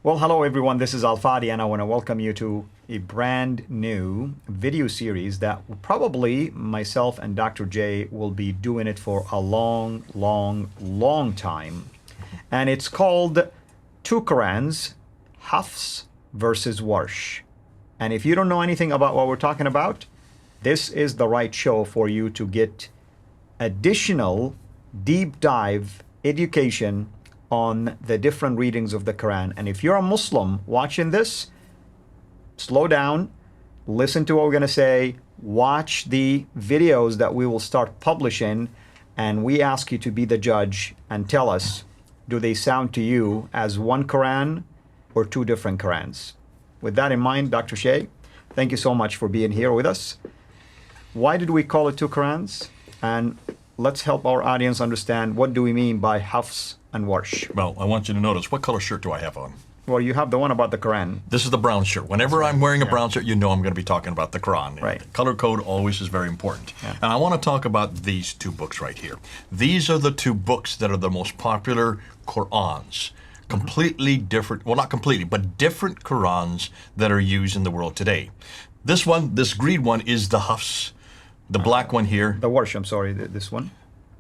Well, hello everyone, this is Al-Fadi and I want to welcome you to a brand new video series that probably myself and Dr. J will be doing it for a long time. And it's called Qu'rans, Hafs versus Warsh. And if you don't know anything about what we're talking about, this is the right show for you to get additional deep dive education on the different readings of the Quran. And if you're a Muslim watching this, slow down, listen to what we're going to say, watch the videos that we will start publishing, and we ask you to be the judge and tell us, do they sound to you as one Quran or two different Qurans? With that in mind, Dr. Shay, thank you so much for being here with us. Why did we call it two Qurans? And let's help our audience understand, what do we mean by Hafs and Warsh? Well, I want you to notice, what color shirt do I have on? Well, you have the one about the Quran. This is the brown shirt. Whenever I'm wearing a brown shirt, you know I'm going to be talking about the Quran. Right. The color code always is very important. Yeah. And I want to talk about these two books right here. These are the two books that are the most popular Qurans. Completely different, well, not completely, but different Qurans that are used in the world today. This one, this green one, is the Hafs. The black one here. The Warsh, I'm sorry, this one.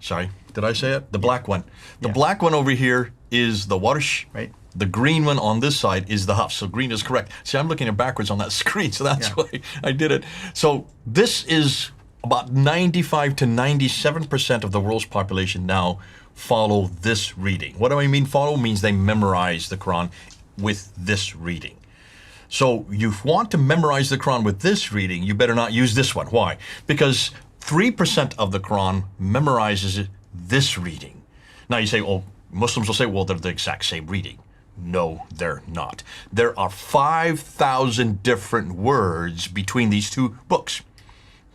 Sorry, did I say it? The black one. The black one over here is the Warsh. Right. The green one on this side is the Hafs. So green is correct. See, I'm looking at backwards on that screen, so that's why I did it. So this is about 95 to 97% of the world's population now follow this reading. What do I mean follow? Means they memorize the Quran with this reading. So you want to memorize the Quran with this reading, you better not use this one. Why? Because 3% of the Quran memorizes this reading. Now you say, oh, Muslims will say, well, they're the exact same reading. No, they're not. There are 5,000 different words between these two books.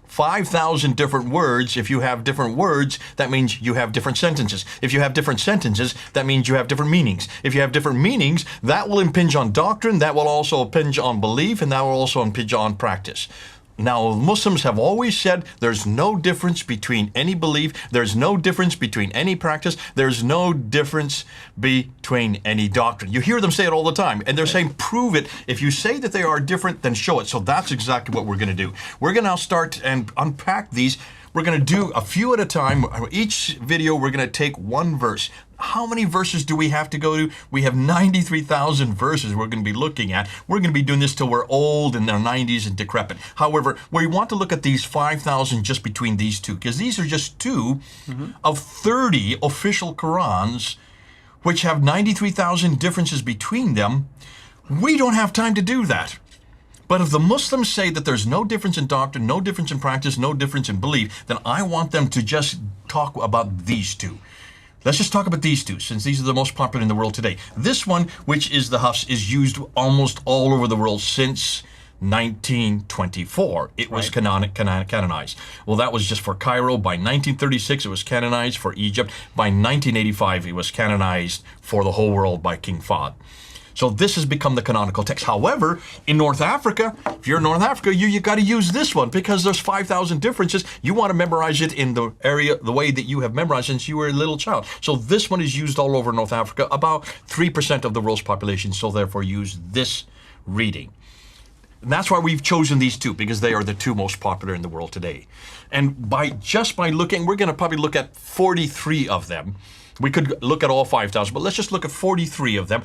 5,000 different words. If you have different words, that means you have different sentences. If you have different sentences, that means you have different meanings. If you have different meanings, that will impinge on doctrine, that will also impinge on belief, and that will also impinge on practice. Now, Muslims have always said there's no difference between any belief, there's no difference between any practice, there's no difference between any doctrine. You hear them say it all the time, and they're saying, prove it. If you say that they are different, then show it. So that's exactly what we're going to do. We're going to now start and unpack these. We're going to do a few at a time. Each video, we're going to take one verse. How many verses do we have to go to? We have 93,000 verses we're going to be looking at. We're going to be doing this till we're old, in our 90s and decrepit. However, we want to look at these 5,000 just between these two, because these are just two of 30 official Qurans, which have 93,000 differences between them. We don't have time to do that. But if the Muslims say that there's no difference in doctrine, no difference in practice, no difference in belief, then I want them to just talk about these two. Let's just talk about these two, since these are the most popular in the world today. This one, which is the Hafs, is used almost all over the world since 1924. It was canonized. Well, that was just for Cairo. By 1936, it was canonized for Egypt. By 1985, it was canonized for the whole world by King Fahd. So this has become the canonical text. However, in North Africa, if you're in North Africa, you got to use this one, because there's 5,000 differences. You want to memorize it in the area, the way that you have memorized since you were a little child. So this one is used all over North Africa, about 3% of the world's population, so therefore use this reading. And that's why we've chosen these two, because they are the two most popular in the world today. And just by looking, we're going to probably look at 43 of them. We could look at all 5,000, but let's just look at 43 of them.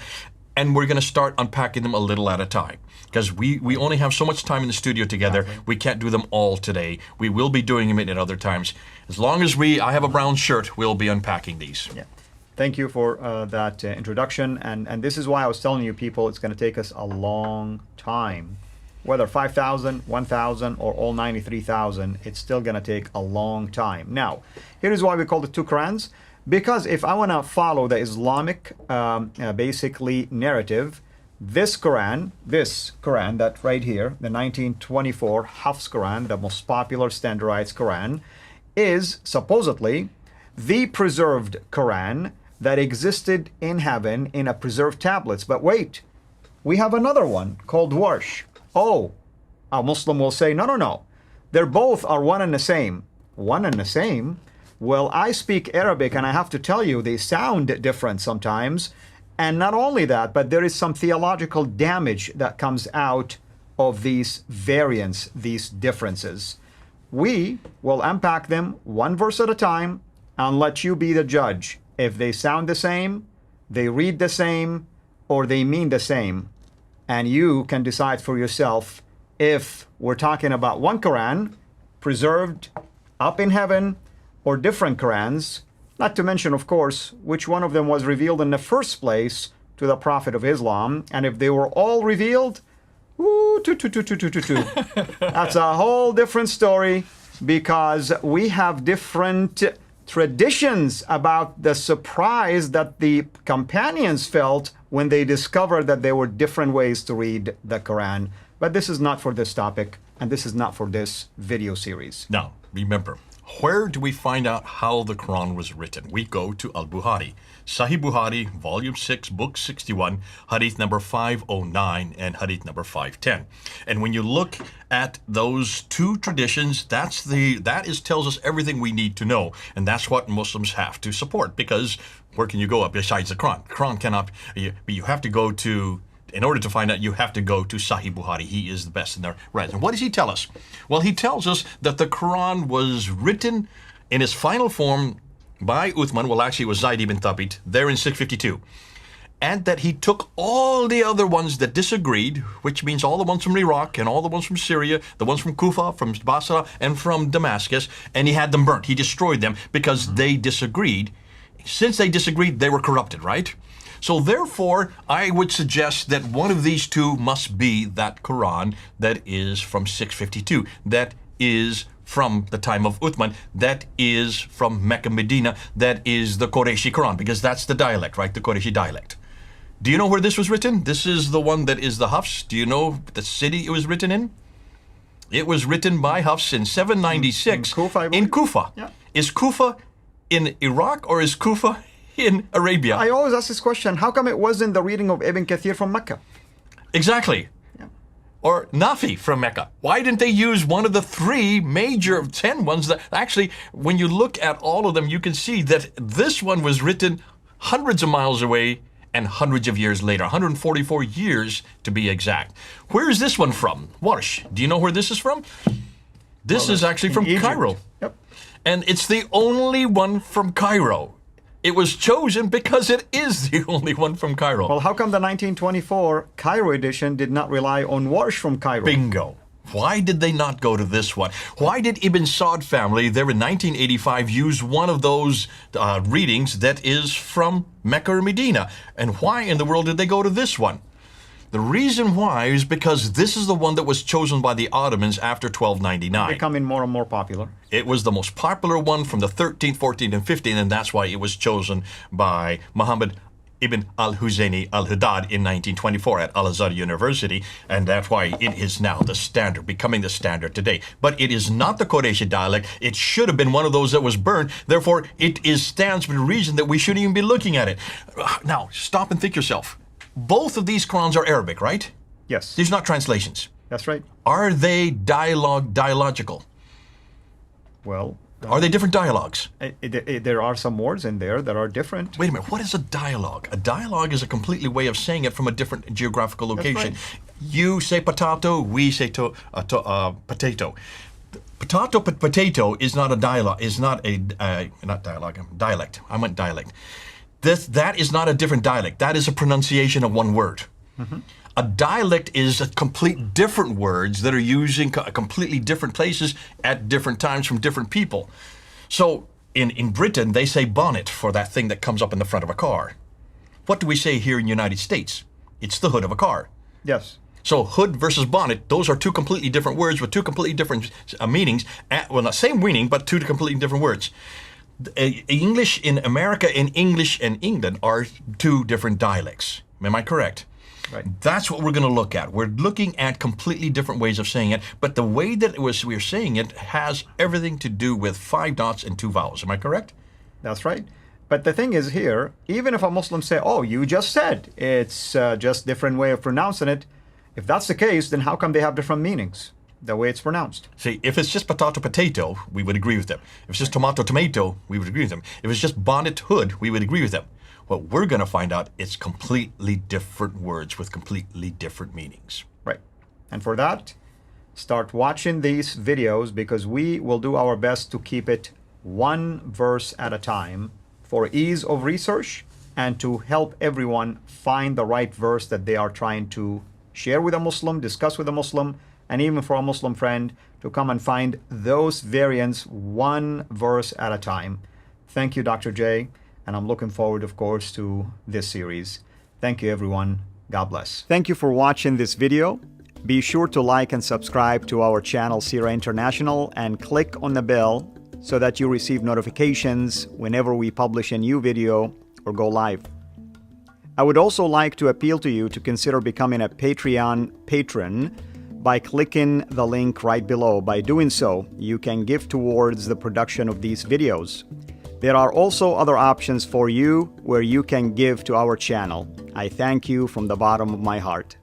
And we're going to start unpacking them a little at a time, because we only have so much time in the studio together. We can't do them all today. We will be doing them at other times. As long as I have a brown shirt, we'll be unpacking these. Yeah. Thank you for that introduction. And this is why I was telling you people, it's going to take us a long time. Whether 5,000, 1,000, or all 93,000, it's still going to take a long time. Now, here is why we call it two Qurans. Because if I want to follow the Islamic, basically, narrative, this Quran that right here, the 1924 Hafs Quran, the most popular standardized Quran, is supposedly the preserved Quran that existed in heaven in a preserved tablets. But wait, we have another one called Warsh. Oh, a Muslim will say, no. They're both are one and the same. One and the same? Well, I speak Arabic, and I have to tell you, they sound different sometimes. And not only that, but there is some theological damage that comes out of these variants, these differences. We will unpack them one verse at a time and let you be the judge. If they sound the same, they read the same, or they mean the same. And you can decide for yourself if we're talking about one Quran preserved up in heaven or different Qurans, not to mention, of course, which one of them was revealed in the first place to the Prophet of Islam. And if they were all revealed, that's a whole different story, because we have different traditions about the surprise that the companions felt when they discovered that there were different ways to read the Quran. But this is not for this topic, and this is not for this video series. Now, remember, where do we find out how the Quran was written? We go to Al-Bukhari. Sahih Bukhari, Volume 6, Book 61, Hadith number 509 and Hadith number 510. And when you look at those two traditions, that tells us everything we need to know. And that's what Muslims have to support, because where can you go up besides the Quran? The Quran cannot, you have to go to, in order to find out, you have to go to Sahih Bukhari. He is the best in there. Right. And what does he tell us? Well, he tells us that the Quran was written in its final form by Uthman, well, actually it was Zayd ibn Thabit, there in 652. And that he took all the other ones that disagreed, which means all the ones from Iraq and all the ones from Syria, the ones from Kufa, from Basra, and from Damascus, and he had them burnt. He destroyed them because they disagreed. Since they disagreed, they were corrupted, right? So therefore, I would suggest that one of these two must be that Quran that is from 652, that is from the time of Uthman, that is from Mecca, Medina, that is the Qurayshi Quran, because that's the dialect, right? The Qurayshi dialect. Do you know where this was written? This is the one that is the Hafs. Do you know the city it was written in? It was written by Hafs in 796 in Kufa. Yeah. Is Kufa in Iraq or is Kufa in Arabia? I always ask this question, how come it wasn't the reading of Ibn Kathir from Mecca? Exactly. Or Nafi from Mecca. Why didn't they use one of the three major 10 ones that actually, when you look at all of them, you can see that this one was written hundreds of miles away and hundreds of years later, 144 years to be exact. Where is this one from? Warsh. Do you know where this is from? This is actually from Egypt. Cairo. Yep. And it's the only one from Cairo. It was chosen because it is the only one from Cairo. Well, how come the 1924 Cairo edition did not rely on Warsh from Cairo? Bingo. Why did they not go to this one? Why did Ibn Saud family there in 1985 use one of those readings that is from Mecca or Medina? And why in the world did they go to this one? The reason why is because this is the one that was chosen by the Ottomans after 1299. Becoming more and more popular. It was the most popular one from the 13th, 14th, and 15th, and that's why it was chosen by Muhammad ibn al-Husaini al-Haddad in 1924 at Al-Azhar University, and that's why it is now the standard, becoming the standard today. But it is not the Qurayshi dialect. It should have been one of those that was burned. Therefore, it stands for the reason that we shouldn't even be looking at it. Now, stop and think yourself. Both of these Qurans are Arabic, right? Yes. These are not translations. That's right. Are they dialogical? Well, are they different dialogues? There are some words in there that are different. Wait a minute, what is a dialogue? A dialogue is a completely way of saying it from a different geographical location. Right. You say potato, we say potato. Potato is not a dialogue, is not a, not dialogue, dialect. I meant dialect. That is not a different dialect. That is a pronunciation of one word. Mm-hmm. A dialect is a complete different words that are using completely different places at different times from different people. So in Britain, they say bonnet for that thing that comes up in the front of a car. What do we say here in the United States? It's the hood of a car. Yes. So hood versus bonnet, those are two completely different words with two completely different meanings. Well, not same meaning, but two completely different words. English in America and English in England are two different dialects. Am I correct? Right. That's what we're going to look at. We're looking at completely different ways of saying it, but the way that we're saying it has everything to do with 5 dots and 2 vowels. Am I correct? That's right. But the thing is here, even if a Muslim say, oh, you just said it's just different way of pronouncing it, if that's the case, then how come they have different meanings? The way it's pronounced. See, if it's just potato, we would agree with them. If it's just tomato, we would agree with them. If it's just bonnet, hood, we would agree with them. but we're going to find out it's completely different words with completely different meanings. Right. And for that, start watching these videos because we will do our best to keep it one verse at a time for ease of research and to help everyone find the right verse that they are trying to share with a Muslim, discuss with a Muslim, and even for a Muslim friend to come and find those variants one verse at a time. Thank you, Dr. J, and I'm looking forward, of course, to this series. Thank you, everyone. God bless. Thank you for watching this video. Be sure to like and subscribe to our channel, Sira International, and click on the bell so that you receive notifications whenever we publish a new video or go live. I would also like to appeal to you to consider becoming a Patreon patron by clicking the link right below. By doing so, you can give towards the production of these videos. There are also other options for you where you can give to our channel. I thank you from the bottom of my heart.